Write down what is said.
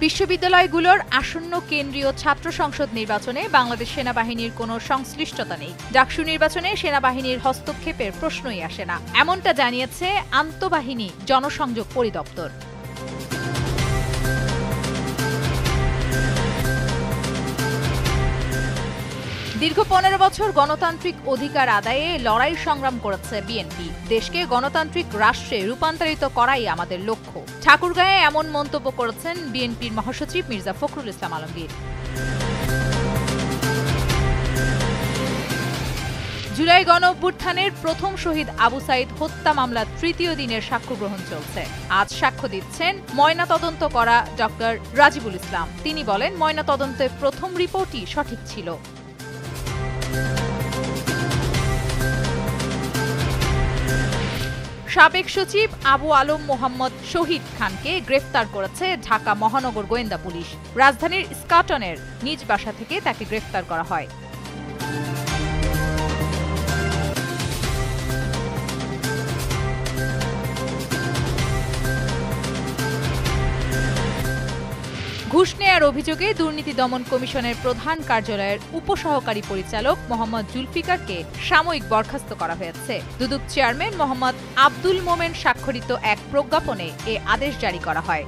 বিশ্ববিদ্যালয়গুলোর আসন্ন কেন্দ্রীয় ছাত্র সংসদ নির্বাচনে বাংলাদেশ সেনাবাহিনীর কোনো সংশ্লিষ্টতা নেই। ডাকসু নির্বাচনে সেনাবাহিনীর হস্তক্ষেপের প্রশ্নই আসে না, এমনটা জানিয়েছে আন্তঃবাহিনী জনসংযোগ পরিদপ্তর। দীর্ঘ ১৫ বছর গণতান্ত্রিক অধিকার আদায়ে লড়াই সংগ্রাম করেছে বিএনপি। দেশকে গণতান্ত্রিক রাষ্ট্রে রূপান্তরিত করাই আমাদের লক্ষ্য। ঠাকুরগাঁয়ে এমন মন্তব্য করেছেন বিএনপির মহাসচিব মির্জা ফখরুল ইসলাম আলমগীর। জুলাই গণঅভ্যুত্থানের প্রথম শহীদ আবু সাইদ হত্যা মামলার তৃতীয় দিনের সাক্ষ্য গ্রহণ চলছে। আজ সাক্ষ্য দিচ্ছেন ময়নাতদন্ত করা ডক্টর রাজিবুল ইসলাম। তিনি বলেন, ময়নাতদন্তের প্রথম রিপোর্টই সঠিক ছিল। সাবেক সচিব আবু আলম মোহাম্মদ শহীদ খানকে গ্রেফতার করেছে ঢাকা মহানগর গোয়েন্দা পুলিশ। রাজধানীর স্কাটনের নিজ বাসা থেকে তাকে গ্রেফতার করা হয়। ঘুষ নেয়ার অভিযোগে দুর্নীতি দমন কমিশনের প্রধান কার্যালয়ের উপসহকারী পরিচালক মোহাম্মদ জুলফিকারকে সাময়িক বরখাস্ত করা হয়েছে। দুদক চেয়ারম্যান মোহাম্মদ আব্দুল মোমেন স্বাক্ষরিত এক প্রজ্ঞাপনে এ আদেশ জারি করা হয়।